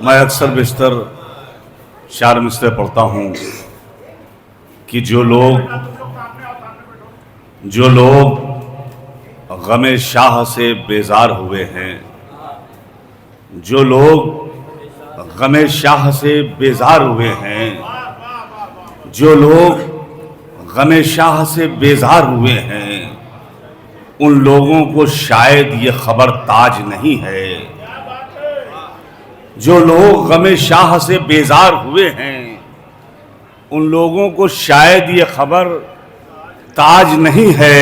मैं अक्सर बेशतर शार में से पढ़ता हूँ कि जो लोग गमे शाह से बेजार हुए हैं, जो लोग गमे शाह से बेजार हुए हैं, जो लोग गमे शाह से बेजार हुए हैं, उन लोगों को शायद ये खबर ताज नहीं है। जो लोग गमे शाह से बेजार हुए हैं, उन लोगों को शायद ये खबर ताज नहीं है।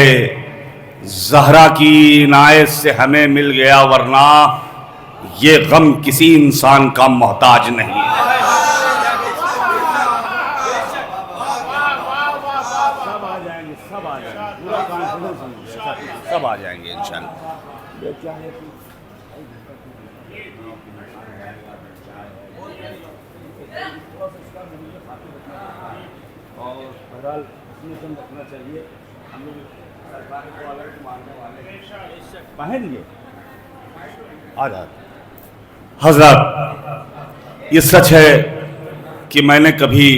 ज़हरा की इनायत से हमें मिल गया, वरना ये गम किसी इंसान का मोहताज नहीं है। सब आ जाएंगे इंशाअल्लाह। और बहरहाल रखना चाहिए, हम लोग सरकार को अलर्ट मारने वाले पहन आ जाते। हजरत, ये सच है कि मैंने कभी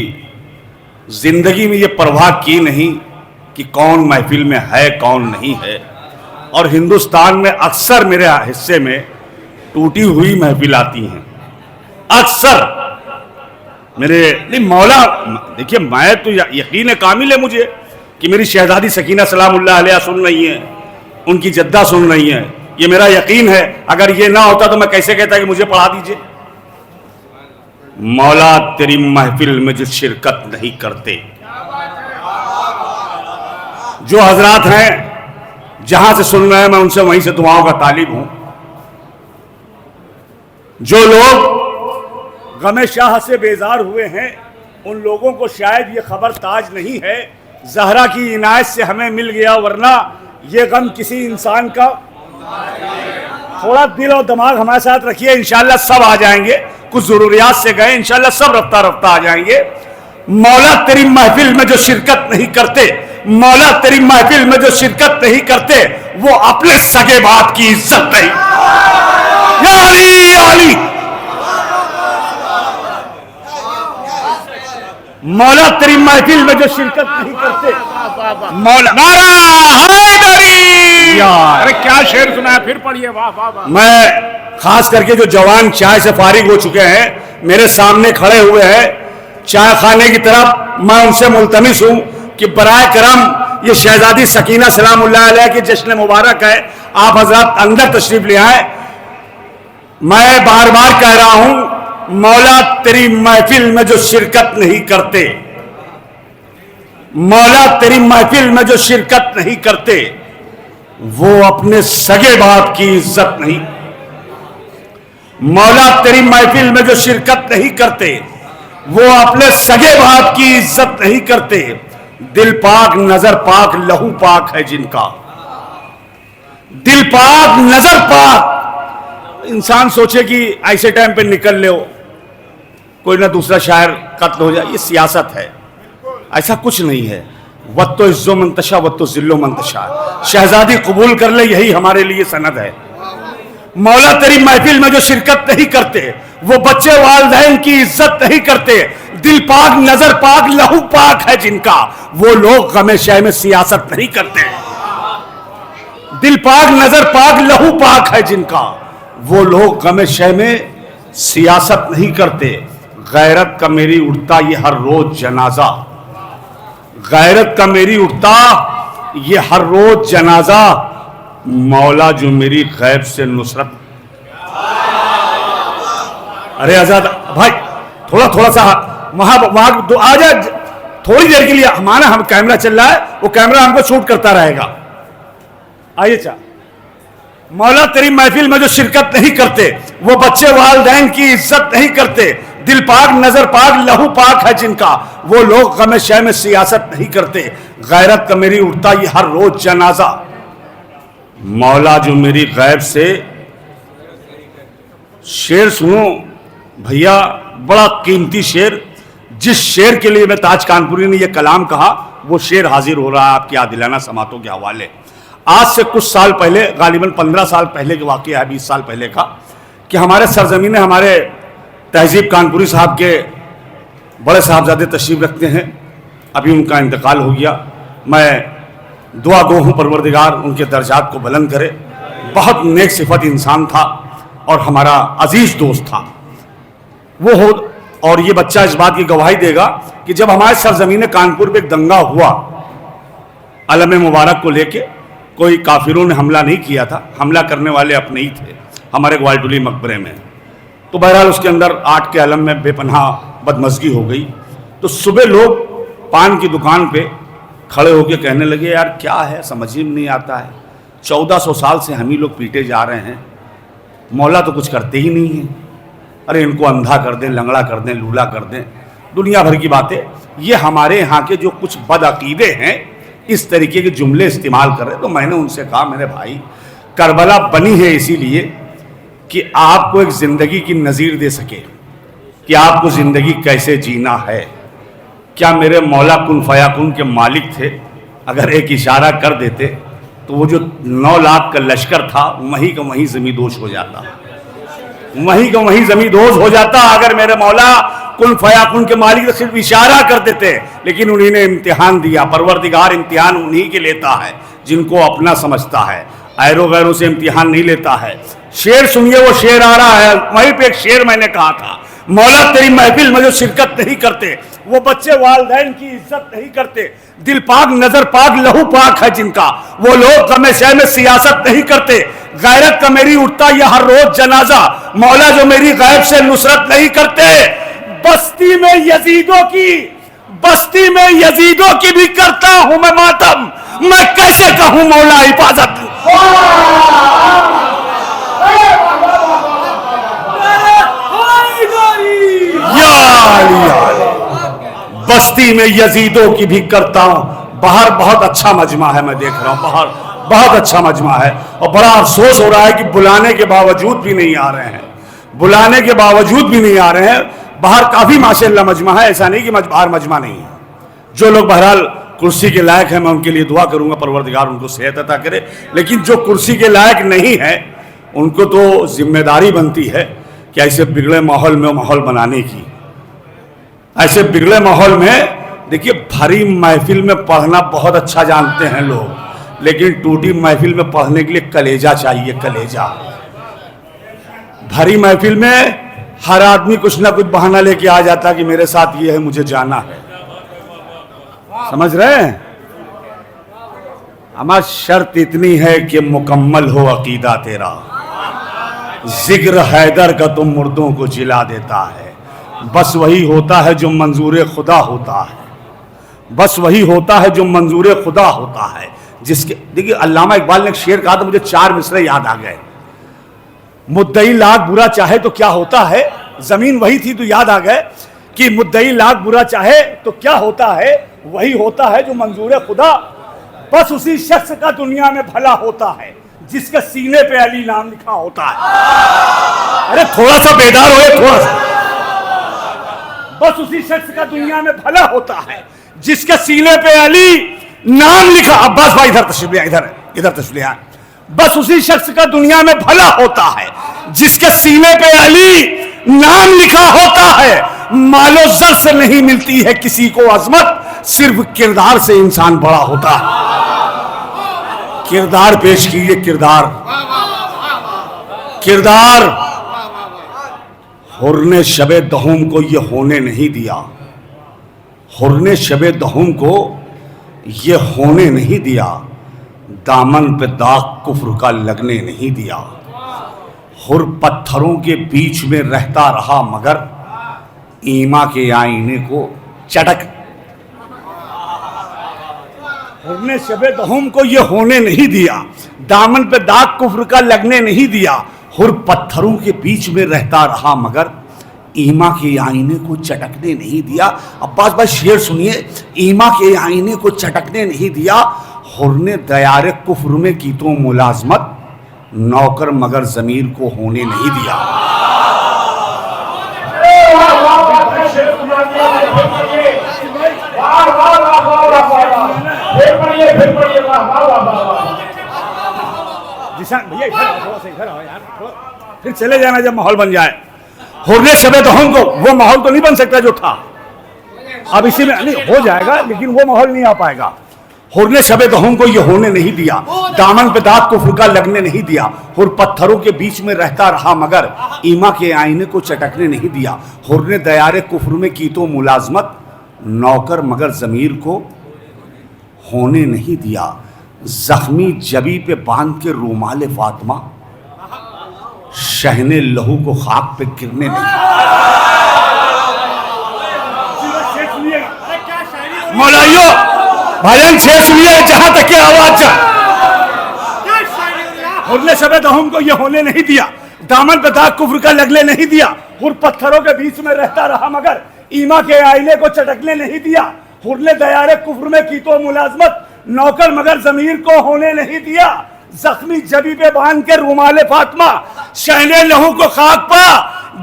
जिंदगी में ये परवाह की नहीं कि कौन महफिल में है कौन नहीं है, और हिंदुस्तान में अक्सर मेरे हिस्से में टूटी हुई महफिल आती हैं। अक्सर मेरे नहीं मौला, देखिए मैं तो यकीन कामिल है मुझे कि मेरी शहजादी सकीना सलामुल्लाह अलैहा सुन रही हैं, उनकी जद्दा सुन रही हैं, ये मेरा यकीन है। अगर ये ना होता तो मैं कैसे कहता कि मुझे पढ़ा दीजिए। मौला तेरी महफिल में जो शिरकत नहीं करते, जो हजरात हैं जहां से सुन रहे हैं, मैं उनसे वहीं से दुआओं का तालिब हूं। जो लोग गमे शाह से बेजार हुए हैं, उन लोगों को शायद ये खबर ताज नहीं है। ज़हरा की इनायत से हमें मिल गया, वरना ये गम किसी इंसान का। थोड़ा दिल और दिमाग हमारे साथ रखिए, इंशाअल्लाह सब आ जाएंगे। कुछ जरूरियात से गए, इंशाअल्लाह सब रफ्ता रफ्ता आ जाएंगे। मौला तेरी महफिल में जो शिरकत नहीं करते, मौला तेरी महफिल में जो शिरकत नहीं करते, वो अपने सगे बाप की इज्जत नहीं। या अली, या अली। मौला तेरी महफिल में जो शिरकत नहीं करते, मौला यार, अरे क्या शेर सुना है, फिर पढ़िए। वाह वाह वाह। मैं खास करके जो जवान चाय से फारिग हो चुके हैं, मेरे सामने खड़े हुए हैं चाय खाने की तरफ, मैं उनसे मुल्तमिस हूं कि बराए करम ये शहजादी सकीना सलामुल्लाह अलैहा की जश्न मुबारक है, आप हजरत अंदर तशरीफ ले आए। मैं बार बार कह रहा हूं, मौला तेरी महफिल में जो शिरकत नहीं करते, मौला तेरी महफिल में जो शिरकत नहीं करते, वो अपने सगे बाप की इज्जत नहीं। मौला तेरी महफिल में जो शिरकत नहीं करते, वो अपने सगे बाप की इज्जत नहीं करते। दिल पाक नजर पाक लहू पाक है जिनका, दिल पाक नजर पाक। इंसान सोचे कि ऐसे टाइम पे निकल ले, कोई ना दूसरा शायर कत्ल हो जाए, ये सियासत है। ऐसा कुछ नहीं है। वत्तो इज्जो मंतशा वत्तो जिल्लो मंतशा, शहजादी कबूल कर ले, यही हमारे लिए सनद है। मौला तेरी महफिल में जो शिरकत नहीं करते, वो बच्चे वालिदैन की इज्जत नहीं करते। दिल पाक नजर पाक लहू पाक है जिनका, वो लोग गमे शह में सियासत नहीं करते। दिल पाक नजर पाक लहू पाक है जिनका, वो लोग गमे शह में सियासत नहीं करते। गैरत का मेरी उठता ये हर रोज जनाजा, गैरत का मेरी उठता ये हर रोज जनाजा। मौला जो मेरी गैब से नुसरत। अरे आजाद भाई, थोड़ा थोड़ा सा वहां आ जा, थोड़ी देर के लिए हमारा हम कैमरा चल रहा है, वो कैमरा हमको शूट करता रहेगा। आइए चा। मौला तेरी महफिल में जो शिरकत नहीं करते, वो बच्चे वालिदैन की इज्जत नहीं करते। दिल पाक नजर पाक लहू पाक है जिनका, वो लोग गमे शह में सियासत नहीं करते। गैरत का मेरी उठता ये हर रोज जनाजा। मौला जो मेरी गैब से। शेर सुनो भैया, बड़ा कीमती शेर। जिस शेर के लिए मैं ताज कानपुरी ने यह कलाम कहा, वो शेर हाजिर हो रहा है आपकी आदिलाना समातों के हवाले। आज से कुछ साल पहले, गालिबन 15 साल पहले के वाक़या है, 20 साल पहले का, कि हमारे सरजमीन हमारे तहजीब कानपुरी साहब के बड़े साहबजादे तशरीफ रखते हैं, अभी उनका इंतकाल हो गया। मैं दुआ गो हूँ परवरदिगार उनके दर्जात को बुलंद करे। बहुत नेक सिफत इंसान था और हमारा अजीज दोस्त था वो हो। और ये बच्चा इस बात की गवाही देगा कि जब हमारे सरजमीन कानपुर पे एक दंगा हुआ अलम मुबारक को लेके, कोई काफिरों ने हमला नहीं किया था, हमला करने वाले अपने ही थे हमारे ग्वालटोली मकबरे में। तो बहरहाल उसके अंदर 8 के अलम में बेपनाह बदमज़गी हो गई। तो सुबह लोग पान की दुकान पे खड़े होकर कहने लगे, यार क्या है, समझ ही नहीं आता है, 1400 साल से हम ही लोग पीटे जा रहे हैं, मौला तो कुछ करते ही नहीं है। अरे इनको अंधा कर दें, लंगड़ा कर दें, लूला कर दें, दुनिया भर की बातें। ये हमारे यहाँ के जो कुछ बदअकीदे हैं इस तरीके के जुमले इस्तेमाल कर रहे। तो मैंने उनसे कहा, मेरे भाई करबला बनी है इसीलिए कि आपको एक ज़िंदगी की नज़ीर दे सके कि आपको ज़िंदगी कैसे जीना है। क्या मेरे मौला कुन फयाकुन के मालिक थे, अगर एक इशारा कर देते तो वो जो 9 लाख का लश्कर था वहीं का वहीं ज़मींदोज़ हो जाता, वहीं का वहीं ज़मींदोज़ हो जाता। अगर मेरे मौला कुन फयाकुन के मालिक तो सिर्फ इशारा कर देते, लेकिन उन्हीं इम्तिहान दिया। परवरदिगार इम्तिहान उन्हीं के लेता है जिनको अपना समझता है, ऐरो गैरों से इम्तिहान नहीं लेता है। शेर सुनिए, वो शेर आ रहा है। वहीं पे एक शेर मैंने कहा था, मौला तेरी महफिल में जो शिरकत नहीं करते वो बच्चे वालिदैन की इज्जत नहीं करते। दिल पाक, नजर पाक, लहू पाक है जिनका, वो लोग गमे शह में सियासत नहीं करते। गैरत का मेरी उठता यह हर रोज जनाजा, मौला जो मेरी गैब से नुसरत नहीं करते। बस्ती में यजीदों की भी करता हूं मैं मातम, मैं कैसे कहूं मौला हिफाजत। बस्ती में यजीदों की भी करता हूं। बाहर बहुत अच्छा मजमा है, मैं देख रहा हूं, बाहर बहुत अच्छा मजमा है। और बड़ा अफसोस हो रहा है कि बुलाने के बावजूद भी नहीं आ रहे हैं, बुलाने के बावजूद भी नहीं आ रहे हैं। बाहर काफी माशाल्लाह मजमा है, ऐसा नहीं कि बाहर मजमा नहीं है। जो लोग बहरहाल कुर्सी के लायक है मैं उनके लिए दुआ करूंगा, परवरदिगार उनको सेहत अता करे। लेकिन जो कुर्सी के लायक नहीं है उनको तो जिम्मेदारी बनती है कि ऐसे बिगड़े माहौल में माहौल बनाने की। ऐसे बिगड़े माहौल में देखिए, भरी महफिल में पढ़ना बहुत अच्छा जानते हैं लोग, लेकिन टूटी महफिल में पढ़ने के लिए कलेजा चाहिए, कलेजा। भरी महफिल में हर आदमी कुछ ना कुछ बहाना लेके आ जाता कि मेरे साथ ये है, मुझे जाना है। समझ रहे हैं? हमारी शर्त इतनी है कि मुकम्मल हो अकीदा तेरा, जिक्र हैदर का तुम मुर्दों को जिला देता है। बस वही होता है जो मंजूर खुदा होता है, बस वही होता है जो मंजूर खुदा होता है। जिसके देखिए, अल्लामा इकबाल ने एक शेर कहा तो मुझे 4 मिसरे याद आ गए। मुद्दई लाख बुरा चाहे तो क्या होता है, जमीन वही थी तो याद आ गए कि मुद्दई लाख बुरा चाहे तो क्या होता है, वही होता है जो मंजूर खुदा। बस उसी शख्स का दुनिया में भला होता है जिसके सीने पे अली नाम लिखा होता है। अरे थोड़ा सा बेदार हो, थोड़ा सा। बस उसी शख्स का दुनिया में भला होता है जिसके सीने पे अली नाम लिखा। अब्बास भाई इधर तशरीफ ले, इधर तशरीफ ले। बस उसी शख्स का दुनिया में भला होता है जिसके सीने पे अली नाम लिखा होता है। मालो जर से नहीं मिलती है किसी को अजमत, सिर्फ किरदार से इंसान बड़ा होता है। किरदार पेश कीजिए, किरदार। हुर्ने शबे दहुम को ये होने नहीं दिया, हुर्ने शबे दहुम को ये होने नहीं दिया, दामन पे दाग कुफ्र का लगने नहीं दिया। हुर पत्थरों के बीच में रहता रहा मगर ईमा के आईने को चटक। हुर्ने शबे दहुम को ये होने नहीं दिया, दामन पे दाग कुफ्र का लगने नहीं दिया। हुर पत्थरों के बीच में रहता रहा मगर ईमा के आईने को चटकने नहीं दिया। अब्बास भाई शेर सुनिए, ईमा के आईने को चटकने नहीं दिया। हुर्ने दयारे कुफ्र में की तो मुलाजमत, नौकर मगर जमीर को होने नहीं दिया। भैया फिर चले जाना जब माहौल बन जाए। हुर्रे शबे दहम को वो माहौल तो नहीं बन सकता जो था। अब इसी में नहीं हो जाएगा, लेकिन वो माहौल नहीं आ पाएगा। हुर्रे शबे दहम को ये होने नहीं दिया, दामन पे दाग कुफ्र का लगने नहीं दिया, हुर पत्थरों के बीच में रहता रहा मगर ईमा के आईने को चटकने नहीं दिया। हुर्रे दयारे कुफ्र में की तो मुलाजमत, नौकर मगर जमीर को होने नहीं दिया। जख्मी जबी पे बांध के रूमाले फातिमा, शहने लहू को खाक पे गिरने नहीं। मौलाइयों भाईजान शेर सुनिए, जहां तक की आवाज जा। हुर्रे शबे दहम को ये होने नहीं दिया, दामन पे दाग कुफ्र का लगने नहीं दिया, हुर पत्थरों के बीच में रहता रहा मगर ईमा के आईने को चटकने नहीं दिया। हुर्रे दयारे कुफ्र में की तो मुलाजमत, नौकर मगर जमीर को होने नहीं दिया। जख्मी जबी पे बांध के रूमाले फातिमा, शहने लहू को खाक पा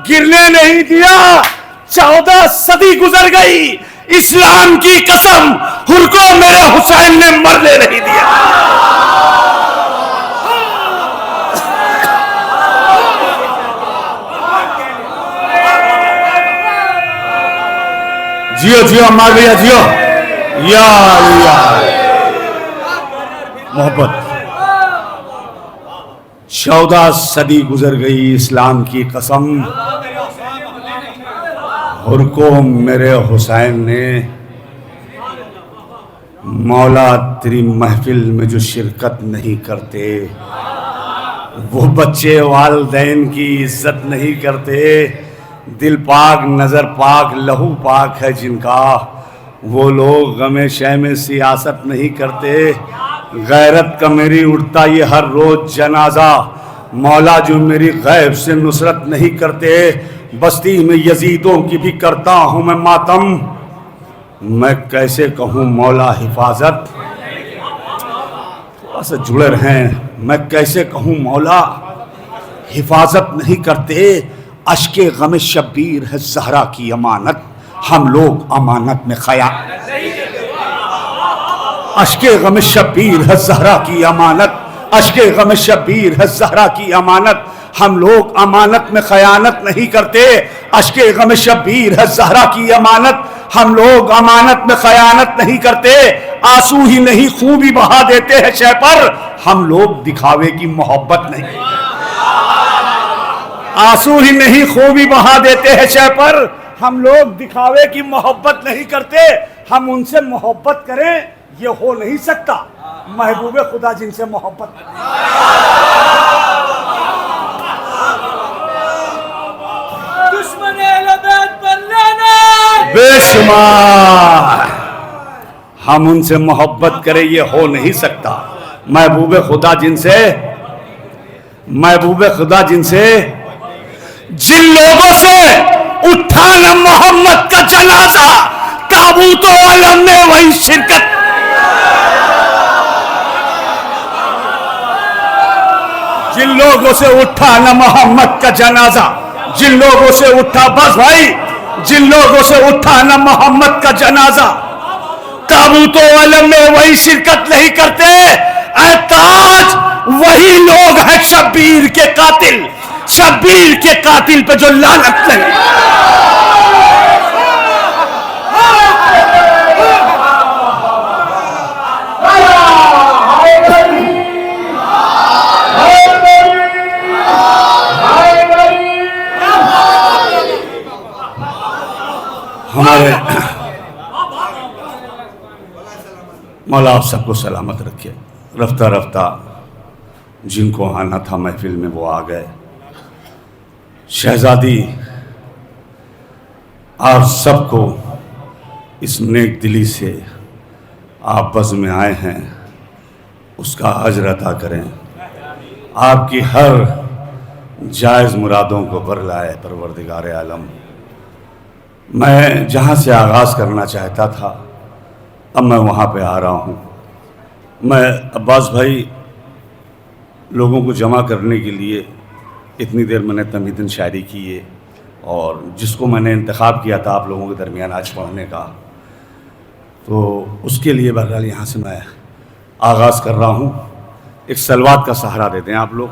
गिरने नहीं दिया। 14 सदी गुजर गई, इस्लाम की कसम हुर को मेरे हुसैन ने मरने नहीं दिया। जियो जियो अम्मा भैया जियो, या मोहब्बत। 14 सदी गुजर गई, इस्लाम की कसम हुर को मेरे हुसैन ने। मौला तेरी महफिल में जो शिरकत नहीं करते, वो बच्चे वालदैन की इज्जत नहीं करते। दिल पाक नज़र पाक लहू पाक है जिनका, वो लोग गमे शय में सियासत नहीं करते। गैरत का मेरी उठता ये हर रोज जनाजा, मौला जो मेरी गैब से नुसरत नहीं करते। बस्ती में यजीदों की भी करता हूँ मैं मातम, मैं कैसे कहूँ मौला हिफाजत। थोड़ा सा जुड़े रहें, मैं कैसे कहूँ मौला हिफाजत नहीं करते। अश्के गम शब्बीर है ज़हरा की अमानत, हम लोग अमानत में खया। अश्के गम शब्बीर है ज़हरा की अमानत, अश्के गम शब्बीर है ज़हरा की अमानत, हम लोग अमानत में खयानत नहीं करते। अश्के गम शब्बीर है ज़हरा की अमानत, हम लोग अमानत में खयानत नहीं करते। आंसू ही नहीं खून भी बहा देते हैं शय पर, हम लोग दिखावे की मोहब्बत नहीं करते। आंसू ही नहीं खूबी बहा देते हैं शय पर, हम लोग दिखावे की मोहब्बत नहीं करते। हम उनसे मोहब्बत करें ये हो नहीं सकता, महबूबे खुदा जिनसे मोहब्बत बेशुमार हम उनसे मोहब्बत करें ये हो नहीं सकता। महबूबे खुदा जिनसे, महबूबे खुदा जिनसे, जिन लोगों से उठा न मोहम्मद का जनाजा, ताबूत आलम में वही शिरकत। जिन लोगों से उठा न मोहम्मद का जनाजा, जिन लोगों से उठा, बस भाई, जिन लोगों से उठा न मोहम्मद का जनाजा, ताबूत आलम में वही शिरकत नहीं करते। ऐ ताज वही लोग हैं शब्बीर के कातिल, शब्बीर के कातिल पे जो लानत नहीं। हमारे मौला आप सबको सलामत रखे। रफ्ता रफ्ता जिनको आना था महफिल में वो आ गए। शहजादी आप सबको इस नेक दिली से आप बज़ में आए हैं उसका अजर अता करें। आपकी हर जायज़ मुरादों को बर लाए परवरदिगार आलम। मैं जहाँ से आगाज़ करना चाहता था अब मैं वहाँ पे आ रहा हूँ। मैं अब्बास भाई लोगों को जमा करने के लिए इतनी देर मैंने तमीदन शायरी की है और जिसको मैंने इंतखाब किया था आप लोगों के दरमियान आज पढ़ने का, तो उसके लिए बहरहाल यहाँ से मैं आगाज़ कर रहा हूँ। एक सलवात का सहारा देते हैं आप लोग।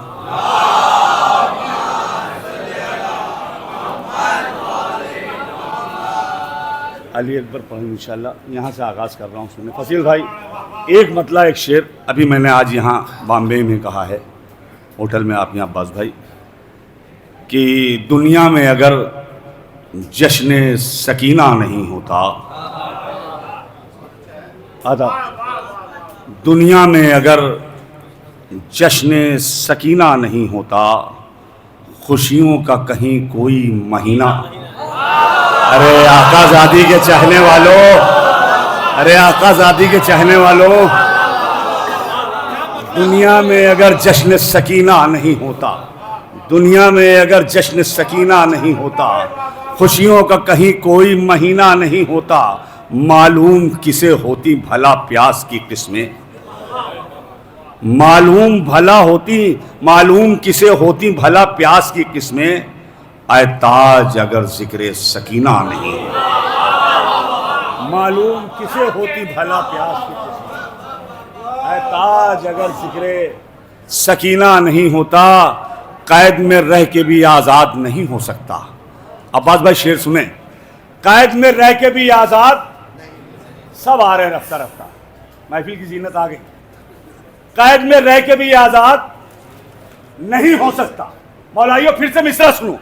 अली अकबर पढ़ूँ इंशाल्लाह। यहाँ से आगाज़ कर रहा हूँ। सुने फसील भाई, एक मतला एक शेर अभी मैंने आज यहाँ बॉम्बे में कहा है, होटल में आप यहाँ अब्बास भाई, कि दुनिया में अगर जश्न सकीना नहीं होता, आदा दुनिया में अगर जश्न सकीना नहीं होता, खुशियों का कहीं कोई महीना। अरे आकाज़ादी के चाहने वालों, अरे आकाज़ादी के चाहने वालों, दुनिया में अगर जश्न सकीना नहीं होता, दुनिया में अगर जश्न सकीना नहीं होता, खुशियों का कहीं कोई महीना नहीं होता, मालूम किसे होती भला प्यास की किस्में, मालूम किसे होती भला प्यास की किस्में, ऐ ताज अगर जिक्र सकीना नहीं, मालूम किसे होती भला प्यास की किस्में, ऐ ताज अगर जिक्र सकीना नहीं होता, कैद में रह के भी आज़ाद नहीं हो सकता। अब्बास भाई शेर सुने, कैद में रह के भी आज़ाद, सब आ रहे रफ्ता रफ्ता, महफिल की जीनत आ गई। कैद में रह के भी आज़ाद नहीं हो सकता। मौलाइयो फिर से मिसरा सुनो,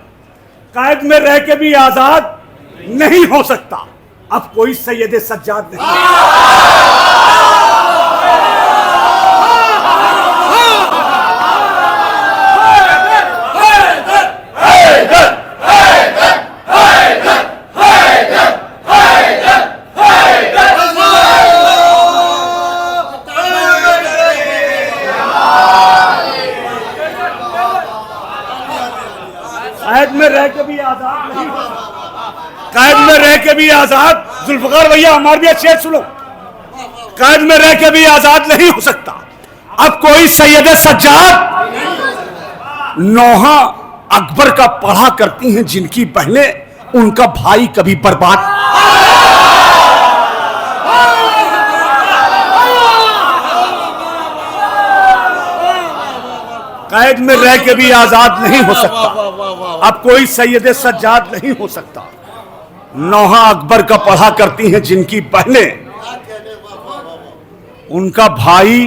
कैद में रह के भी आज़ाद नहीं हो सकता, अब कोई सैयद सज्जाद नहीं। कैद में रह के भी आज़ाद नहीं हो सकता, कैद में रह के भी आज़ाद, जुल्फ़िकार भैया हमारे भी शेर सुनो, कैद में रह के भी आज़ाद नहीं हो सकता, अब कोई सैयद सज्जाद। नोहा अकबर का पढ़ा करती हैं जिनकी बहनें, उनका भाई कभी बर्बाद। कैद में रह के भी आज़ाद नहीं हो सकता, अब कोई सैयद सज्जाद नहीं हो सकता। नौहा अकबर का पढ़ा करती हैं जिनकी बहनें, उनका भाई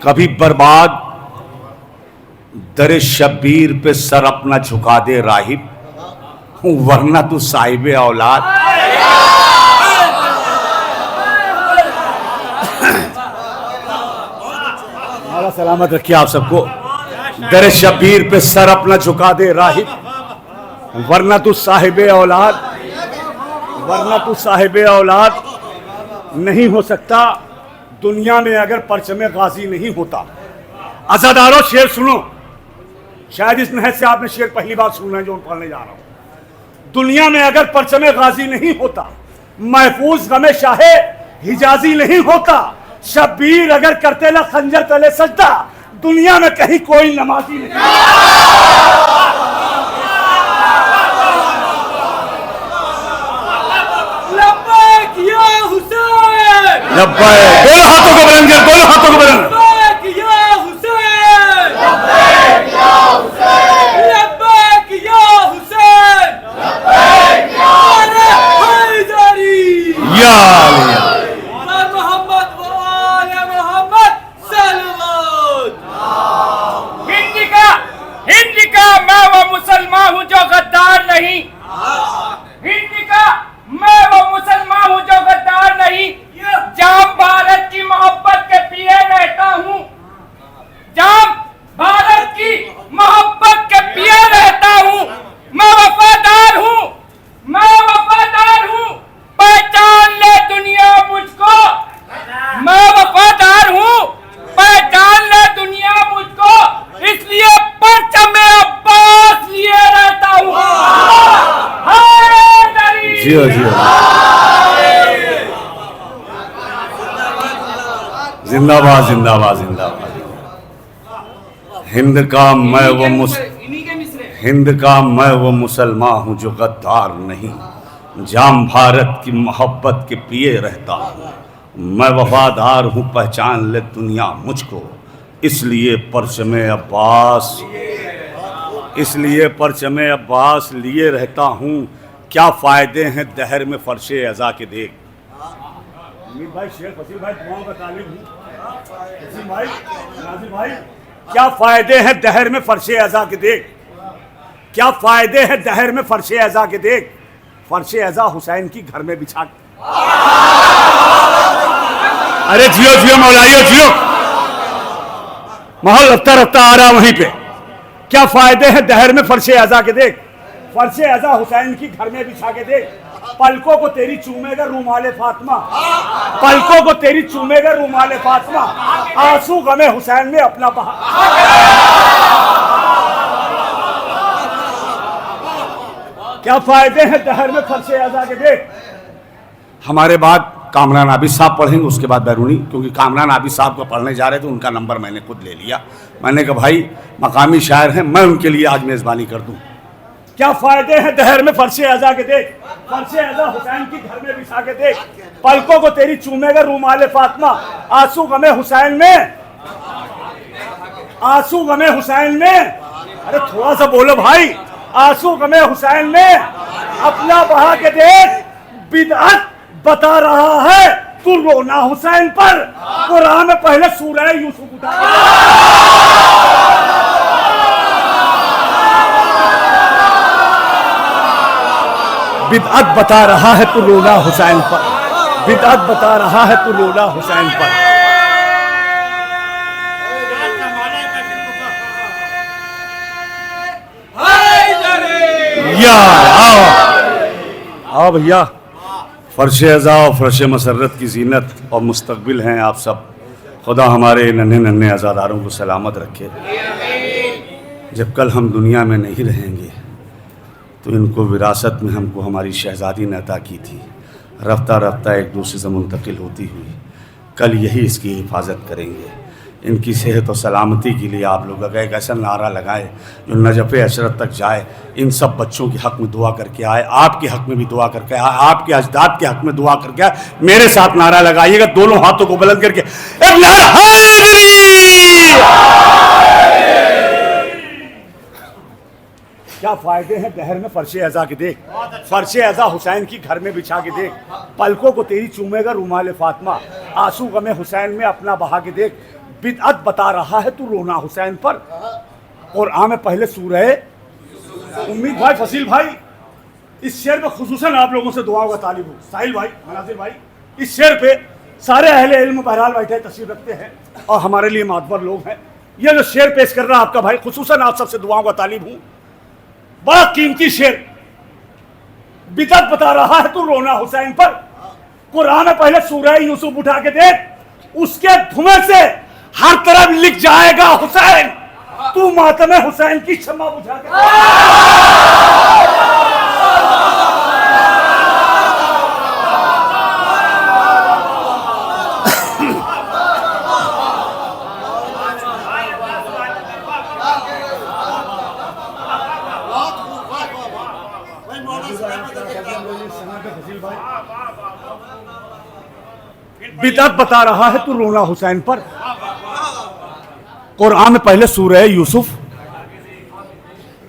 कभी बर्बाद। दरे शब्बीर पे सर अपना झुका दे राहिब, वरना तू साहिबे औलाद। अल्लाह सलामत रखिए आप सबको। दरे शब्बीर पे सर अपना झुका दे राहिब, वरना तू साहिबे औलाद, वरना तू साहिबे औलाद नहीं हो सकता। दुनिया में अगर परचम गाजी नहीं होता, अज़ादारों शेर सुनो, शायद इस नहज से आपने शेर पहली बार सुना है जो पढ़ने जा रहा हूं। दुनिया में अगर परचम गाजी नहीं होता, महफूज गमे शाहे हिजाजी नहीं होता, शब्बीर अगर करते ला खंजर तले सजदा, दुनिया में कहीं कोई नमाजी नहीं। लब्बैक या हुसैन, लब्बैक, दोनों हाथों को बुलंद कर, दोनों हाथों को बुलंद। लब्बैक या हुसैन, लब्बैक या हुसैन, लब्बैक या हुसैन, लब्बैक या हैदरी, या मोहम्मद वाले मोहम्मद सलवात। हिंद का मैं वो मुसलमान हूँ जो गद्दार नहीं, हिंद का मैं वो मुसलमान हूँ जो गद्दार नहीं, जाम भारत की मोहब्बत के पिए रहता हूँ, जाम भारत की मोहब्बत के पिए रहता हूँ, मैं वफादार हूँ, मैं वफादार हूँ, पहचान ले दुनिया मुझको, मैं वफादार हूँ, पहचान ले दुनिया मुझको, इसलिए परचम अब्बास लिए रहता हूँ। जियो जियो, जिंदाबाद जिंदाबाद जिंदाबाद। हिंद का मैं वो मुसलमान हूँ जो गद्दार नहीं, जाम भारत की मोहब्बत के पिए रहता हूँ, मैं वफादार हूँ, पहचान ले दुनिया मुझको, इसलिए परचम अब्बास, इसलिए परचम अब्बास लिए रहता हूँ, क्या फायदे हैं दहर में फर्शे अज़ा के देख। अमीर भाई, शेख फसील भाई, दुआओं का तालिब हूँ। फसील भाई, नाज़िर भाई, क्या फायदे हैं दहर में फर्शे अज़ा के देख। क्या फायदे हैं दहर में फर्शे अज़ा के देख। फर्शे अज़ा हुसैन की घर में बिछा। अरे जियो जियो मौलाइयो जियो, माहौल रफ्ता रफ्ता आ रहा वहीं पे। क्या फायदे हैं दहर में फर्शे अज़ा के देख। फर्शे अज़ा हुसैन की घर में बिछा के देख। पलकों को तेरी चूमेगा रूमाले फातिमा, पलकों को तेरी चूमेगा रूमाले फातिमा, आंसू गमे हुसैन में अपना बहा। क्या फायदे हैं दहर में फर्शे अज़ा के देख। हमारे बाद कामरान आबिद साहब पढ़ेंगे, उसके बाद बैरूनी, क्योंकि कामरान आबिद साहब को पढ़ने जा रहे थे, उनका नंबर मैंने खुद ले लिया। मैंने कहा भाई मकामी शायर हैं, मैं उनके लिए आज मेज़बानी कर दूं। क्या फायदे हैं दहर में फर्शे अज़ा के देख। फर्शे अज़ा हुसैन की घर में बिछा के देख। पलकों को तेरी चूमेगा रूमाले फातिमा, आंसू गमे हुसैन में, आंसू गमे हुसैन में। अरे थोड़ा सा बोलो भाई। आंसू गमे हुसैन में अपना बहा के देख। बिदअत बता रहा है तू रोना हुसैन पर। कुरान में पहले सूरह यूसुफ उठा। बिदअत बता रहा है तू रोना हुसैन पर। बिदअत बता रहा है तू रोना हुसैन पर। या आओ भैया। फर्श अज़ा और फर्श मसरत की जीनत और मुस्तकबिल हैं आप सब। खुदा हमारे नन्हे नन्हे आज़ादारों को सलामत रखे। जब कल हम दुनिया में नहीं रहेंगे तो इनको विरासत में हमको हमारी शहज़ादी ने अता की थी, रफ्ता रफ्ता एक दूसरे से मुंतकिल होती हुई। कल यही इसकी हिफाजत करेंगे। इनकी सेहत और सलामती के लिए आप लोग अगर एक ऐसा नारा लगाएं जो नजफ़ अशरत तक जाए। इन सब बच्चों के हक़ में दुआ करके आए, आपके हक़ में भी दुआ करके आए, आपके अजदाद के हक़ में दुआ करके आए। मेरे साथ नारा लगाइएगा, दोनों हाथों को बुलंद करके। क्या फ़ायदे हैं दहर में फर्शे अज़ा के देख। फर्शे अज़ा हुसैन की घर में बिछा के देख। पलकों को तेरी चूमेगा रूमाले फातिमा, आंसू गमे हुसैन में अपना बहा के देख। बिदअत बता रहा है तू रोना हुसैन पर। कुरान में पहले सूरह। उम्मीद भाई, फसील भाई, इस शेर पे खुसूसन आप लोगों से दुआओं का तालिब हूँ। साहिल भाई, मनाजिर भाई, इस शेर पे सारे अहले इल्म बहरहाल बैठे तशरीफ रखते हैं और हमारे लिए मातबर लोग हैं। ये जो शेर पेश कर रहा है आपका भाई, खुसूसन आप सबसे दुआओं का तालिब हूँ। बड़ा कीमती शेर। बिदअत बता रहा है तू रोना हुसैन पर। कुरान में पहले सूरह यूसुफ उठा के देख, उसके धुएं से हर तरफ लिख जाएगा हुसैन। तू मातम हुसैन की क्षमा बुझा के। बिदअत बता रहा है तू रोना हुसैन पर। कुरान में पहले सूरह यूसुफ।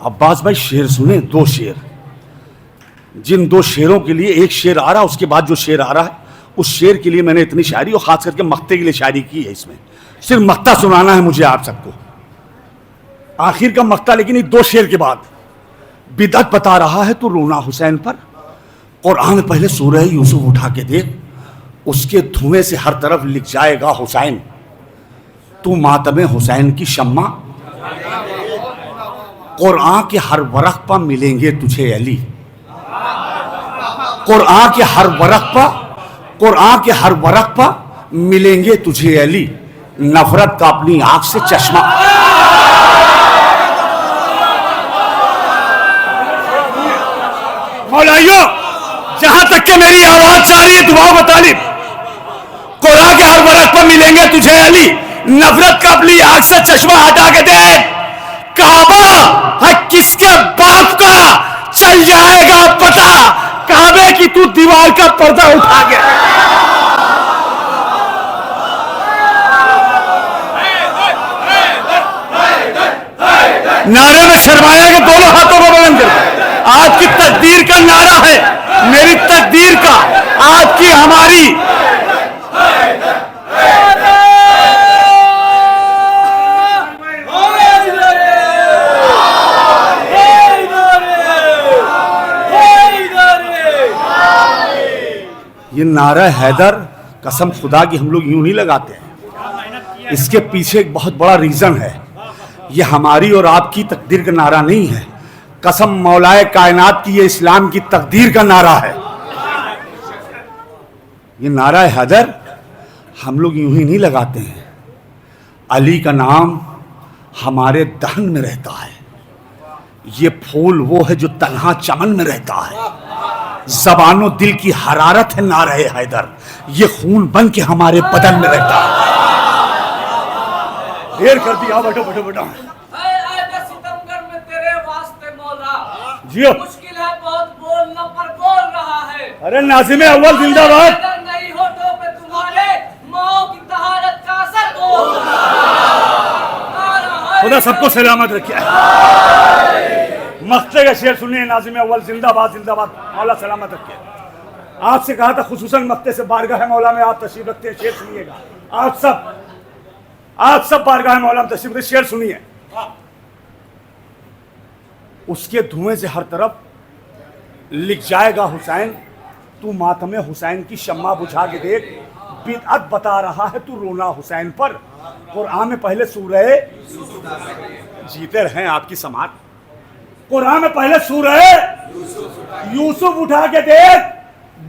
अब्बास भाई शेर सुने, दो शेर। जिन दो शेरों के लिए एक शेर आ रहा है, उसके बाद जो शेर आ रहा है, उस शेर के लिए मैंने इतनी शायरी और खास करके मक्ते के लिए शायरी की है। इसमें सिर्फ मक्ता सुनाना है मुझे आप सबको, आखिर का मक्ता। लेकिन ये दो शेर के बाद बिदअत बता रहा है तू रोना हुसैन पर। कुरान में पहले सूरह यूसुफ उठा के देख, उसके धुएं से हर तरफ लिख जाएगा हुसैन। तू मातमे हुसैन की शम्मा। कुरान के हर वरक़ पर मिलेंगे तुझे अली। कुरान के हर वरक़ पर, कुरान के हर वरक़ पर मिलेंगे तुझे अली। नफरत का अपनी आंख से चश्मा। मौलाइयों, जहां तक के मेरी आवाज जा रही है, दुआओं का तालिब। कुरान के हर वरक़ पर मिलेंगे तुझे अली। नफरत का अपनी आंख से चश्मा हटा के देख। काबा है किसके बाप का, चल जाएगा पता। काबे की तू दीवार का पर्दा उठा गया। नारे में शर्माया के दोनों हाथों को बुलंद कर। आपकी तकदीर का नारा है, मेरी तकदीर का, आपकी हमारी। ये नारा हैदर कसम खुदा की हम लोग यूं नहीं लगाते हैं, इसके पीछे एक बहुत बड़ा रीजन है। ये हमारी और आपकी तकदीर का नारा नहीं है, कसम मौलाए कायनात की, ये इस्लाम की तकदीर का नारा है। ये नारा हैदर हम लोग यूं ही नहीं लगाते हैं, अली का नाम हमारे दहन में रहता है। ये फूल वो है जो तन्हा चमन में रहता है, ज़बानो दिल की हरारत है नारा हैदर, ये खून बन के हमारे बदन में रहता है। ढेर कर दिया, बैठो बैठो बैठो। सितमगर में तेरे वास्ते मौला जियो। मुश्किल है बहुत बोलना पर बोल रहा है। अरे नाज़िम अव्वल जिंदाबाद। अगर नहीं होठों पे तुम्हारे माओ की तहारत का असर बोल खुदा सबको सलामत रखे। मक्ते का शेर सुनिए, नाज़िम अव्वल जिंदाबाद जिंदाबाद, मौला सलामत रखे। आपसे कहा था खुसूसन मक्ते से बारगाह मौला में आप तशरीफ रखते हैं, शेर सुनिएगा। आप सब बारगाह मौला में तशरीफ रखते, शेर सुनिए। उसके धुएं से हर तरफ लिख जाएगा हुसैन, तू मातमे हुसैन की शम्मा बुझा के देख, बिदअत बता रहा है तू रोना हुसैन पर। कुरान में पहले सूरह जीते रहे आपकी समात, कुरान में पहले सूरह यूसुफ उठा के देख,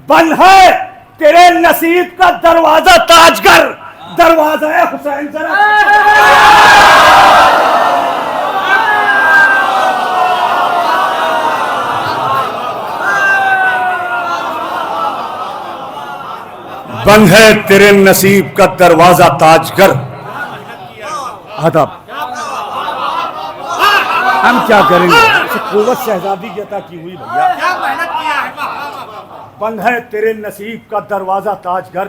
बंद है तेरे नसीब का दरवाजा ताजगर, दरवाजा है हुसैन जरा। बंद है तेरे नसीब का दरवाजा ताजगर। अदब हम क्या करेंगे, कुव्वत शहजादी की अता की हुई भैया। क्या मेहनत किया है। बंद है तेरे नसीब का दरवाजा ताजगर,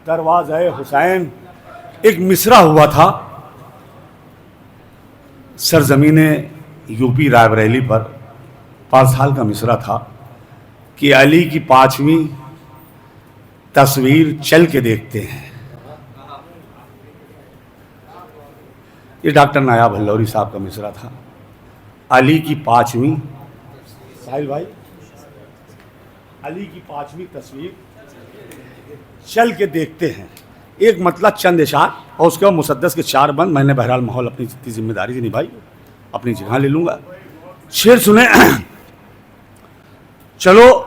दरवाजा हुसैन। एक मिसरा हुआ था सरजमीने यूपी रायबरेली पर, 5 साल का मिसरा था कि अली की 5वीं तस्वीर चल के देखते हैं। ये डॉक्टर नायाब हल्लौरी साहब का मिसरा था। अली की 5वीं, साहिल भाई, अली की 5वीं तस्वीर चल के देखते हैं। एक मतलब चंद इशार और उसके बाद मुसद्दस के 4 बंद। मैंने बहरहाल माहौल अपनी जितनी जिम्मेदारी से निभाई, अपनी जगह ले लूंगा। शेर सुने। चलो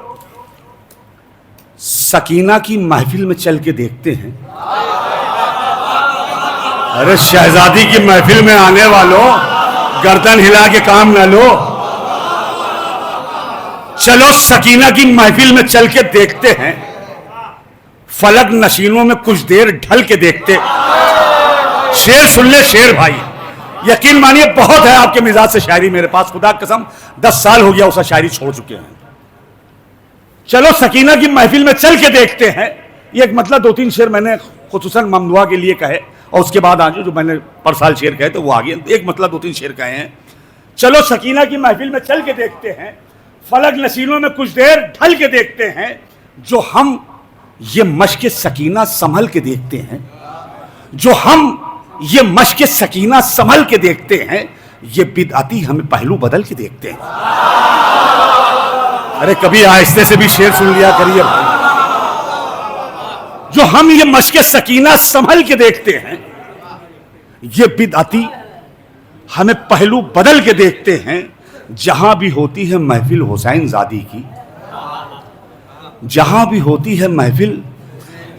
सकीना की महफिल में चल के देखते हैं। अरे शहजादी की महफिल में आने वालों, गर्दन हिला के काम न लो। चलो सकीना की महफिल में चल के देखते हैं, फलक नशीनों में कुछ देर ढल के देखते। शेर सुन ले शेर भाई, यकीन मानिए बहुत है आपके मिजाज से शायरी मेरे पास, खुदा कसम 10 साल हो गया उसे शायरी छोड़ चुके हैं। चलो सकीना की महफिल में चल के देखते हैं। ये एक मतलब 2-3 शेर मैंने खुसूसन ममदुआ के लिए कहे और उसके बाद आगे जो मैंने पर साल शेर कहे तो वो आगे एक मतलब 2-3 शेर कहे हैं। चलो सकीना की महफिल में चल के देखते हैं, फलक नशीनों में कुछ देर ढल के देखते हैं। जो हम ये मश्क सकीना संभल के देखते हैं, जो हम ये मश्क सकीना संभल के देखते हैं, ये बिदअती हमें पहलू बदल के देखते हैं। अरे कभी आहिस्ते से भी शेर सुन लिया करिए भाई। जो हम ये मश्क सकीना संभल के देखते हैं, ये बिदअती हमें पहलू बदल के देखते हैं। जहां भी होती है महफिल हुसैन ज़ादी की, जहां भी होती है महफिल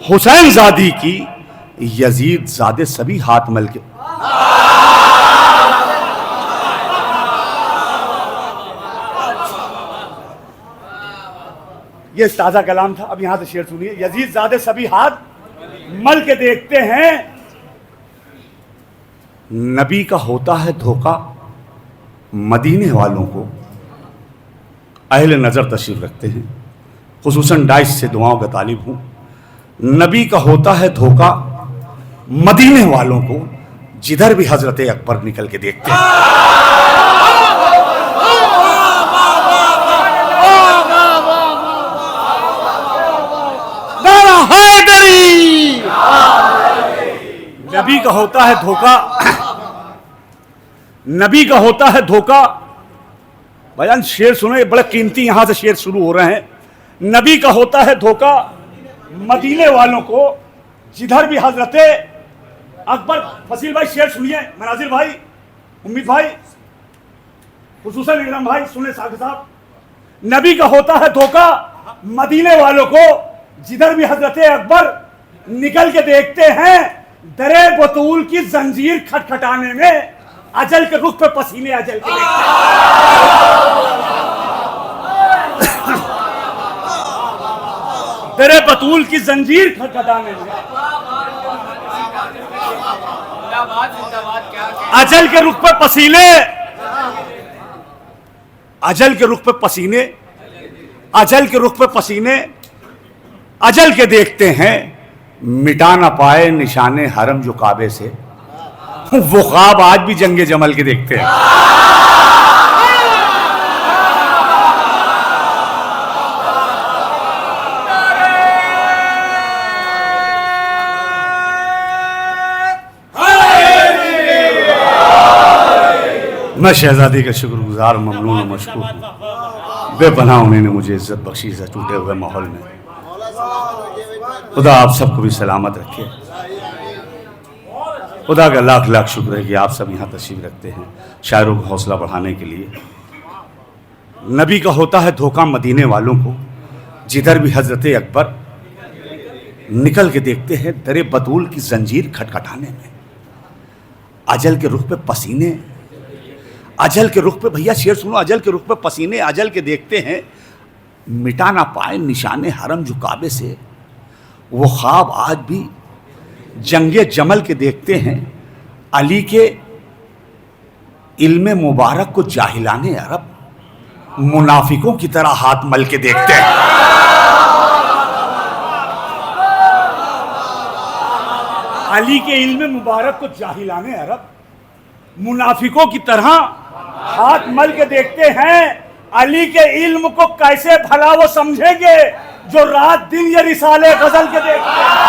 हुसैन ज़ादी की, यजीद ज़ादे सभी हाथ मल के। ये ताजा कलाम था। अब यहां से शेर सुनिए। यजीद ज़ादे सभी हाथ मल के देखते हैं, नबी का होता है धोखा मदीने वालों को। अहले नज़र तशरीफ रखते हैं, खुसूसन डाइस से दुआओं का तालिब हूँ। नबी का होता है धोखा मदीने वालों को, जिधर भी हजरत अकबर निकल के देखते हैं। नबी का होता है धोखा, नबी का होता है धोखा। भाईजान शेर सुने, बड़े कीमती यहां से शेर शुरू हो रहे हैं। नबी का होता है धोखा मदीने वालों को, जिधर भी हजरते अकबर। फसील भाई शेर सुनिए, मनाजिर भाई, उम्मीद भाई, खुसूसन इकराम भाई सुने साकिब साहब। नबी का होता है धोखा मदीने वालों को, जिधर भी हजरते अकबर निकल के देखते हैं, दरे बतूल की जंजीर खटखटाने में अजल के रुख पे पसीने अजल के देखते हैं। दरे बतूल की जंजीर खटखटाने में अजल के रुख पे पसीने, अजल के रुख पे पसीने, अजल के रुख पे पसीने अजल के देखते हैं, मिटा ना पाए निशाने हरम जो काबे से। वो ख्वाब आज भी जंगे जमल के देखते हैं। मैं शहजादी का शुक्रगुजार, ममनून और मशकूर हूँ। बेपनाह उन्होंने मुझे इज्जत बख्शी इस टूटे हुए माहौल में। खुदा आप सबको भी सलामत रखे। खुदा का लाख लाख शुक्र है कि आप सब यहाँ तशरीफ रखते हैं शायरों का हौसला बढ़ाने के लिए। नबी का होता है धोखा मदीने वालों को, जिधर भी हजरत अकबर निकल के देखते हैं, दरे बतूल की जंजीर खटखटाने में अजल के रुख पे पसीने, अजल के रुख पे, भैया शेर सुनो, अजल के रुख पे पसीने अजल के देखते हैं, मिटा ना पाए निशाने हरम जो काबे से। वो ख्वाब आज भी जंगे जमल के देखते हैं, अली के इल्मे मुबारक को जाहिलाने अरब मुनाफिकों की तरह हाथ मल के देखते हैं। अली के इल्मे मुबारक को जाहिलाने अरब मुनाफिकों की तरह हाथ मल के देखते हैं। अली के इल्म को कैसे भला वो समझेंगे जो रात दिन ये रिसाले गजल के देखते हैं।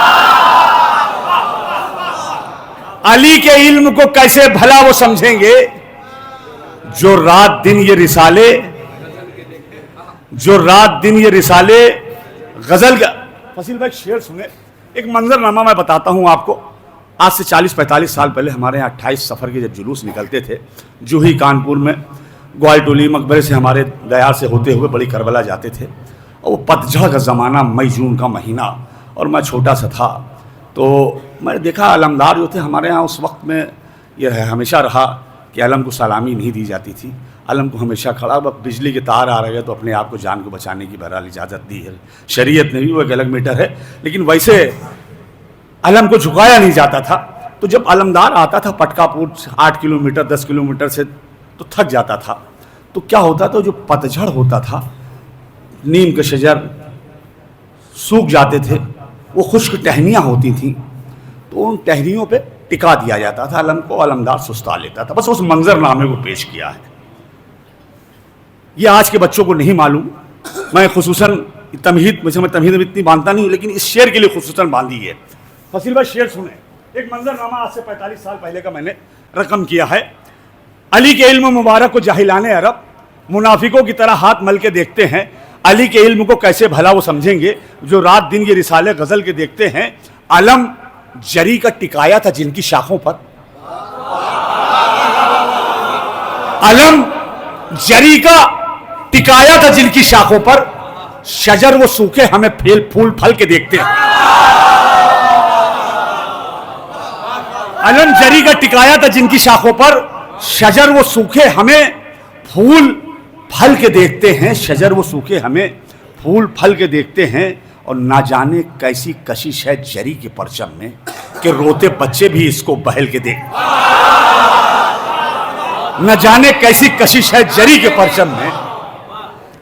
अली के इल्म को कैसे भला वो समझेंगे जो रात दिन ये रिसाले, जो रात दिन ये रिसाले गजल का। फसील भाई शेर सुने, एक मंजरनामा मैं बताता हूं आपको। आज से 40-45 साल पहले हमारे यहाँ 28 सफ़र के जब जुलूस निकलते थे, जूही कानपुर में ग्वालटोली मकबरे से हमारे दयार से होते हुए बड़ी करबला जाते थे। और वो पतझड़ का ज़माना, मई जून का महीना, और मैं छोटा सा था। तो मैंने देखा अलमदार जो थे हमारे यहाँ उस वक्त में, ये हमेशा रहा कि अलम को सलामी नहीं दी जाती थी। अलम को हमेशा खड़ा, बिजली के तार आ रहे हैं तो अपने आप को जान को बचाने की बहरहाल इजाज़त दी है शरीयत ने भी, वो एक अलग मैटर है। लेकिन वैसे अलम को झुकाया नहीं जाता था। तो जब अलमदार आता था पटकापुर 8 किलोमीटर 10 किलोमीटर से, तो थक जाता था। तो क्या होता था, जो पतझड़ होता था, नीम के शजर सूख जाते थे, वो खुश्क टहनियाँ होती थीं, तो उन टहनियों पे टिका दिया जाता था अलम को, अलमदार सुस्ता लेता था। बस उस मंजरनामे को पेश किया है। ये आज के बच्चों को नहीं मालूम। मैं खुसूसन तमहीद, मुझे मैं तमहीद में इतनी बांधता नहीं हूँ, लेकिन इस शेर के लिए खुसूसन बांधी है। फसील भाई शेर सुने, एक मंजरनामा आज से 45 साल पहले का मैंने रकम किया है। अली के इल्म मुबारक को जाहिलाने अरब मुनाफिकों की तरह हाथ मल के देखते हैं। अली के इल्म को कैसे भला वो समझेंगे जो रात दिन ये रिसाले गजल के देखते हैं। अलम जरी का टिकाया था जिनकी शाखों पर, अलम जरी का टिकाया था जिनकी शाखों पर, शजर वो सूखे हमें फूल फल के देखते हैं। अलम जरी का टिकाया था जिनकी शाखों पर, शजर वो सूखे हमें फूल फल के देखते हैं। शजर वो सूखे हमें फूल फल के देखते हैं। और ना जाने कैसी कशिश है जरी के परचम में कि रोते बच्चे भी इसको बहल के देख। न जाने कैसी कशिश है जरी के परचम में,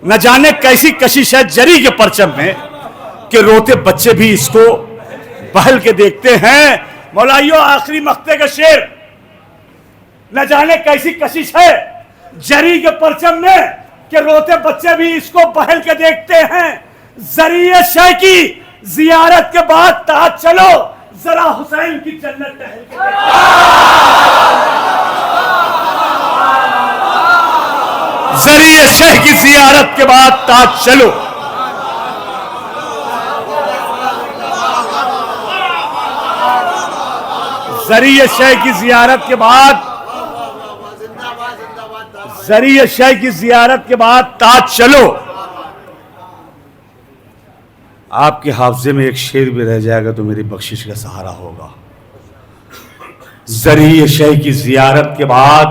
न जाने कैसी कशिश है जरी के परचम में कि रोते बच्चे भी इसको बहल के देखते हैं। मौलाइयो आखिरी मक्ते का शेर, न जाने कैसी कशिश है जरी के परचम में कि रोते बच्चे भी इसको बहल के देखते हैं। जरिए शाह की जियारत के बाद ताज चलो, जरा हुसैन की जन्नत टहल के जरिए शह की जियारत के बाद ताज चलो। जरिए शह की जियारत के बाद जरिए शह की जियारत के बाद ताज चलो। आपके हाफजे में एक शेर भी रह जाएगा तो मेरी बख्शिश का सहारा होगा। जरिए शह की जियारत के बाद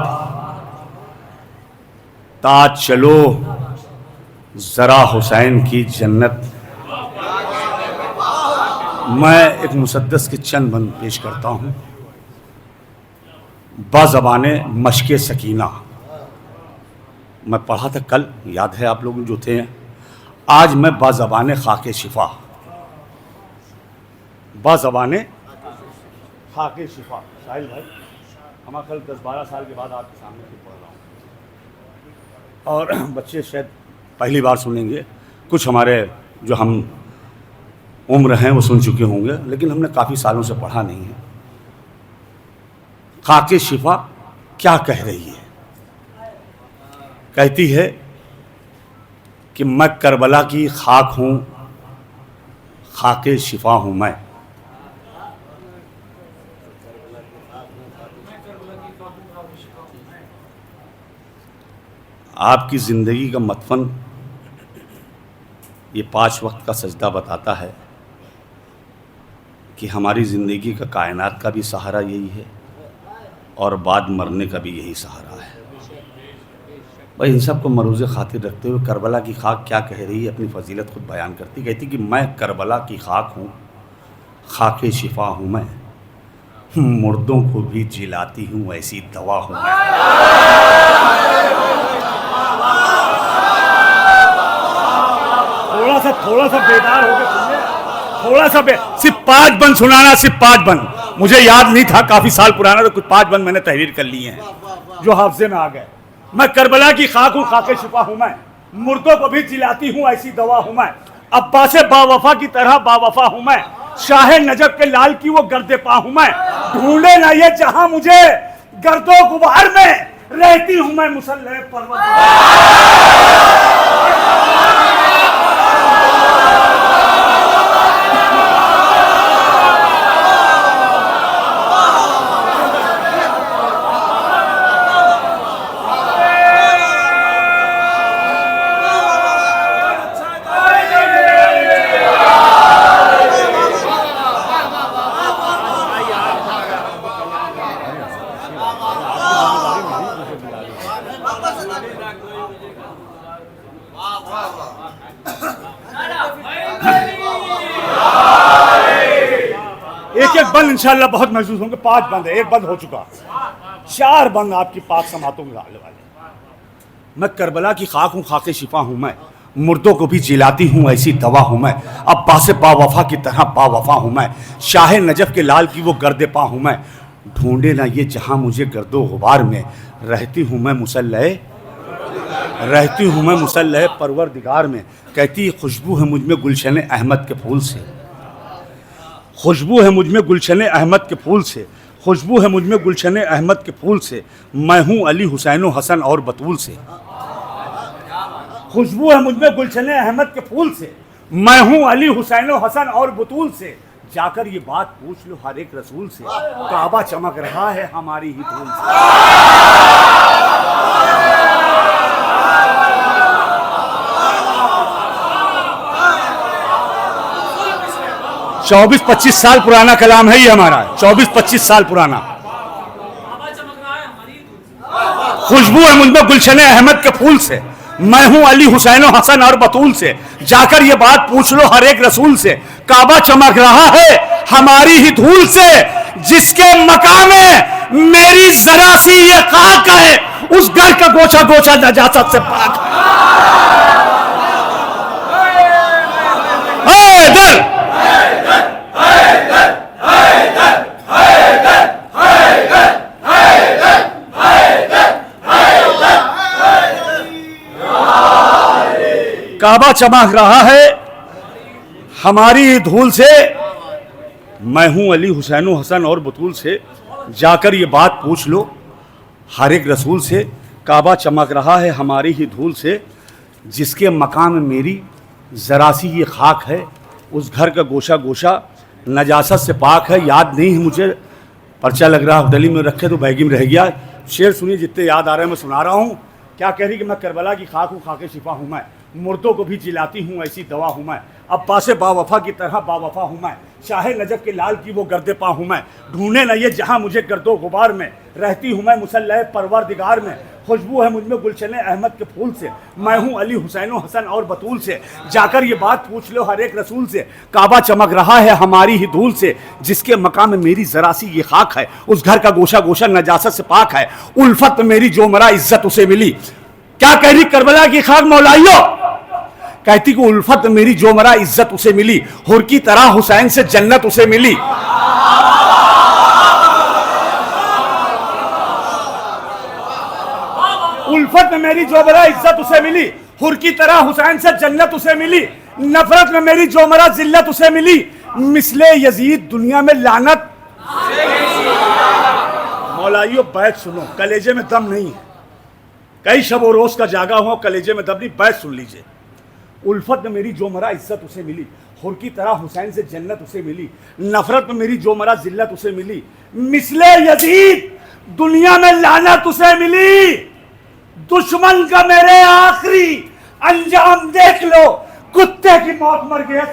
ताज चलो, जरा हुसैन की जन्नत। मैं एक मुसद्दस के चंद बंद पेश करता हूं। बाज़बाने मशके सकीना, मैं पढ़ा था कल, याद है आप लोग जो थे। आज मैं बाज़बाने खाके शिफा, बाज़बाने खाके शिफा। साहिल भाई, हमारा कल 10-12 साल के बाद आपके सामने फिर पढ़ रहा हूँ और बच्चे शायद पहली बार सुनेंगे। कुछ हमारे जो हम उम्र हैं वो सुन चुके होंगे, लेकिन हमने काफ़ी सालों से पढ़ा नहीं है। खाके शिफा क्या कह रही है? कहती है कि मैं करबला की खाक हूँ, खाके शिफा हूँ मैं। आपकी ज़िंदगी का मतफन ये 5 वक्त का सजदा बताता है कि हमारी ज़िंदगी का कायनात का भी सहारा यही है और बाद मरने का भी यही सहारा है। भाई इन सब को मरूज़ खातिर रखते हुए करबला की खाक क्या कह रही है, अपनी फजीलत खुद बयान करती। कहती कि मैं करबला की खाक हूँ, खाके शिफा हूँ मैं, मुर्दों को भी जिलाती हूँ ऐसी दवा हूँ मैं। थोड़ा सा बेदार हो गए, थोड़ा सा सिर्फ 5 बंद सुनाना, सिर्फ 5 बंद। मुझे याद नहीं था, काफ़ी साल पुराना, तो कुछ 5 बंद मैंने तहरीर कर लिए हैं जो हाफजे में आ गए। मैं करबला की खाक हूँ, खाके शिफा हूँ मैं, मुर्दों को भी जिलाती हूँ ऐसी दवा हूँ मैं। अब्बास बावफा की तरह बावफा हूँ मैं, शाह नजब के लाल की वो गर्दे पा हूँ मैं। ढूंढे ना ये जहां मुझे, गर्दो गुबार में रहती हूँ मैं मुसल्लह परवर। एक बंद इंशाल्लाह बहुत महसूस होंगे। 5 बंद है, एक बंद हो चुका, 4 बंद आपकी पाक समातों में आने वाले। मैं करबला की खाक हूँ, खाके शिफा हूँ मैं, मुर्दों को भी जिलाती हूँ ऐसी दवा हूँ मैं। अब्बास बावफा की तरह बावफा हूँ मैं, शाह नजफ के लाल की वो गर्दे पा हूँ मैं। ढूंढे ना ये जहाँ मुझे गर्दो गुबार में, रहती हूँ मैं मुसल्लह परवरदिगार में। कहती खुशबू है मुझ में गुलशन अहमद के फूल से, खुशबू है मुझ में गुलशन अहमद के फूल से, खुशबू है मुझ में गुलशन अहमद के फूल से। मैं हूँ अली हुसैन हसन और बतूल से, खुशबू है मुझ में गुलशन अहमद के फूल से। मैं हूँ अली हुसैन हसन और बतूल से, जाकर ये बात पूछ लो हर एक रसूल से, काबा चमक रहा है हमारी ही धूल से। 24-25 साल पुराना कलाम है ये हमारा, 24-25 साल पुराना। खुशबू है मुझ में गुलशन अहमद के फूल से, मैं हूं अली हुसैन हसन और बतूल से, जाकर ये बात पूछ लो हर एक रसूल से, काबा चमक रहा है हमारी ही धूल से। जिसके मकाम में मेरी जरा सी ये खाक है, उस घर का गोचा गोचा नजासत से पाक है। काबा चमक रहा है हमारी धूल से, मैं हूँ अली हुसैन हसन और बतूल से, जाकर ये बात पूछ लो हर एक रसूल से। काबा चमक रहा है हमारी ही धूल से, जिसके मकाम में मेरी ज़रा सी ये खाक है, उस घर का गोशा गोशा नजासत से पाक है। याद नहीं है मुझे, पर्चा लग रहा है दिल्ली में रखे तो बैगी में रह गया। शेर सुनिए, जितने याद आ रहे हैं मैं सुना रहा हूँ। क्या कह रही कि मैं करबला की खाक हूँ, खाके शिफा हूँ मैं, मुर्दों को भी जिलाती हूँ ऐसी दवा हूँ मैं, अब्बास बावफा की तरह बावफा हूँ मैं, शाहे नजफ के लाल की वो गर्दे पा हूँ मैं, ढूंढे न ये जहाँ मुझे गर्दो गुबार में, रहती हूँ मैं मुसल्लह परवरदिगार में, खुशबू है मुझमें गुलशन अहमद के फूल से, मैं हूँ अली हुसैन हसन और बतूल से, जाकर ये बात पूछ लो हर एक रसूल से। काबा चमक रहा है हमारी ही धूल से, जिसके मकाम में मेरी ज़रा सी ये खाक है, उस घर का गोशा गोशा नजासत से पाक है, उल्फत में मेरी जो मरा इज्जत उसे मिली। क्या कह रही करबला की खाक मौलाइयो? कहती कि उल्फत में मेरी जो मरा इज्जत उसे मिली, हुर की तरह हुसैन से जन्नत उसे मिली। उल्फत में मेरी जो मरा इज्जत उसे मिली, हुर की तरह हुसैन से जन्नत उसे मिली। नफरत में मेरी जो मरा जिल्लत उसे मिली, मिसले यजीद दुनिया में लानत। मौलाइयों बैठ सुनो, कलेजे में दम नहीं है, कई शब और रोज का जागा हुआ, कलेजे में दम नहीं, बैठ सुन लीजिए। उल्फत में मेरी जो मरा इज्जत उसे मिली, हुर की तरह हुसैन से जन्नत उसे मिली। नफरत में मेरी जो मरा जिल्लत उसे मिली, मिसले यजीद दुनिया में लानत उसे मिली। दुश्मन का मेरे आखिरी अंजाम देख लो, कुत्ते की मौत मर गया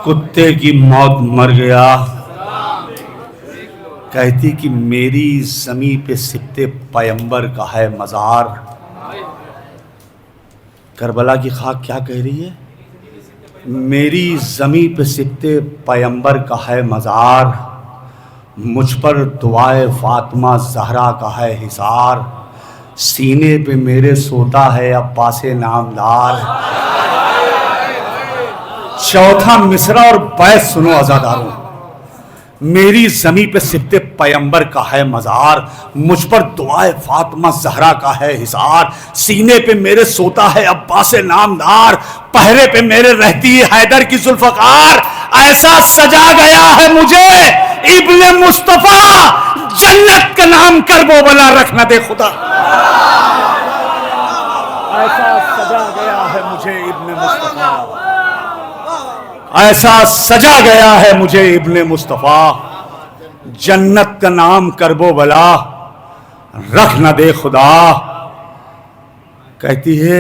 कुत्ते की मौत मर गया। कहती कि मेरी ज़मीं पे सिपते पैगंबर का है मज़ार। करबला की खाक क्या कह रही है? मेरी ज़मीं पे सिपते पैगंबर का है मज़ार, मुझ पर दुआए फातिमा ज़हरा का है हिसार, सीने पे मेरे सोता है अब्बास नामदार। चौथा मिसरा और बैत सुनो अज़ादारों, मेरी ज़मीं पे सिपते पैगंबर का है मज़ार, मुझ पर दुआए फातिमा ज़हरा का है हिसार, सीने पे मेरे सोता है अब्बास नामदार, पहरे पे मेरे रहती है हैदर की जुल्फ़कार। ऐसा सजा गया है मुझे इब्ने मुस्तफ़ा, जन्नत का नाम कर वो भला रखना दे खुदा। ऐसा सजा गया है मुझे इब्ने मुस्तफ़ा, ऐसा सजा गया है मुझे इब्ने मुस्तफ़ा, जन्नत का नाम करबो भला रख न दे खुदा। कहती है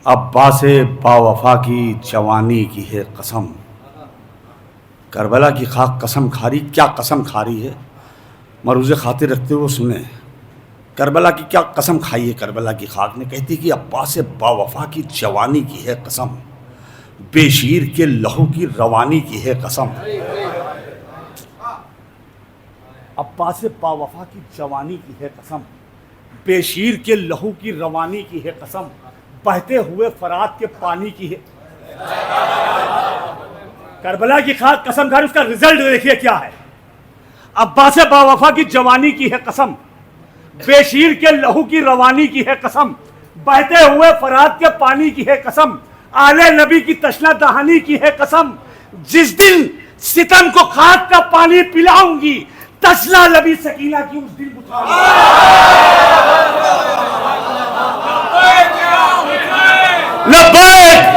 अब्बास बावफा की जवानी की है कसम। करबला की खाक कसम खा रही, क्या कसम खा रही है? मरूज़ खातिर रखते हुए सुने करबला की क्या कसम खाई है करबला की खाक ने। कहती कि अब्बास बावफा की जवानी की है कसम, बेशीर के लहू की रवानी की है कसम। अब्बास बावफा की जवानी की है कसम, बेशीर के लहू की रवानी की है कसम, बहते हुए फरात के पानी की है। करबला की खाक कसम खा रही, उसका रिजल्ट देखिए क्या है। अब्बास बावफा की जवानी की है कसम, बेशीर के लहू की रवानी की है कसम, बहते हुए फरात के पानी की है कसम, आले नबी की तशना दहानी की है कसम। जिस दिन सितम को खाक का पानी पिलाऊंगी, तशना नबी सकीना की उस दिन बुझाऊंगी। लब्बैक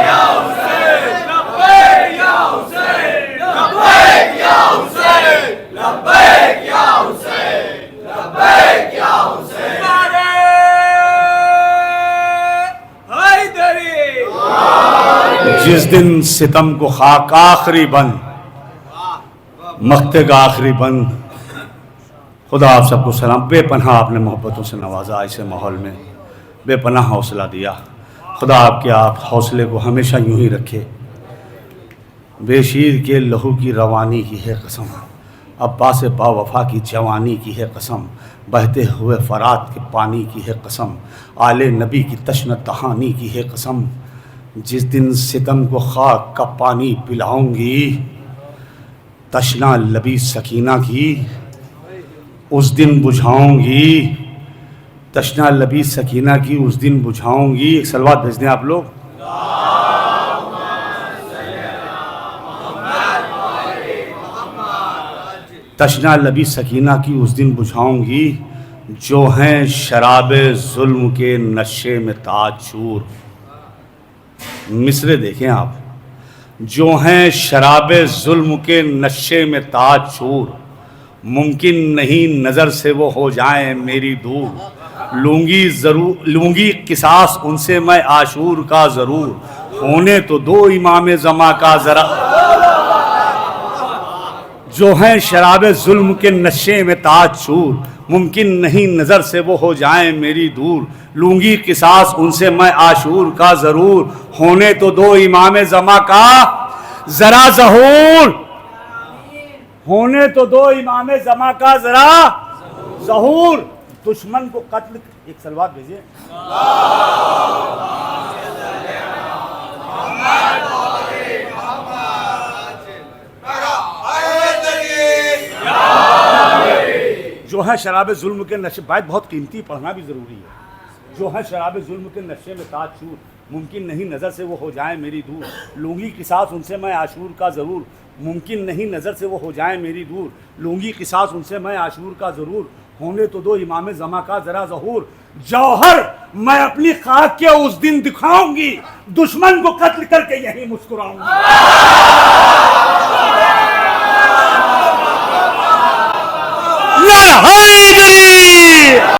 जिस दिन सितम को खाक आखिरी बंद, मख्ते का आखिरी बंद। खुदा आप सबको सलाम। बेपनाह आपने मोहब्बतों से नवाजा, ऐसे माहौल में बेपनाह हौसला दिया। खुदा आपके आप हौसले को हमेशा यूं ही रखे। बेशीर के लहू की रवानी की है कसम, अब्बास बावफा की जवानी की है कसम, बहते हुए फरात के पानी की है कसम, आले नबी की तश्न तहानी की है कसम। जिस दिन सितम को खाक का पानी पिलाऊंगी तश्ना लबी सकीना की, उस दिन बुझाऊंगी तश्ना लबी सकीना की, उस दिन बुझाऊंगी। एक सलवात भेज दें आप लोग। तश्ना लबी सकीना की उस दिन बुझाऊंगी, जो हैं शराबे जुल्म के नशे में ताजूर। मिसरे देखें आप, जो हैं शराबे जुल्म के नशे में ताजूर, मुमकिन नहीं नज़र से वो हो जाएं मेरी दूर। लूंगी किसास उनसे मैं आशूर का ज़रूर, होने तो दो इमाम ज़मा का ज़रा। जो हैं शराबे जुल्म के नशे में ताजूर, मुमकिन नहीं नज़र से वो हो जाएं मेरी दूर। लूंगी किसास उनसे मैं आशूर का ज़रूर, होने तो दो इमाम ज़मा का ज़रा ज़हूर। होने तो दो इमाम ज़मा का ज़रा ज़हूर। दुश्मन को कत्ल, एक सलवात भेजिए। जो है शराब जुल्म के नशे, बात बहुत कीमती, पढ़ना भी ज़रूरी है। जो है शराब जुल्म के नशे में ताजूर, मुमकिन नहीं नज़र से वो हो जाए मेरी दूर। लूंगी किसास उनसे मैं आशूर का ज़रूर, मुमकिन नहीं नज़र से वो हो जाए मेरी दूर। लूंगी किसास उनसे मैं आशूर का ज़रूर, होने तो दो इमाम ज़मा का ज़रा ज़हूर। जौहर मैं अपनी खाक के उस दिन दिखाऊंगी, दुश्मन को कत्ल करके यही मुस्कुराऊंगी। ला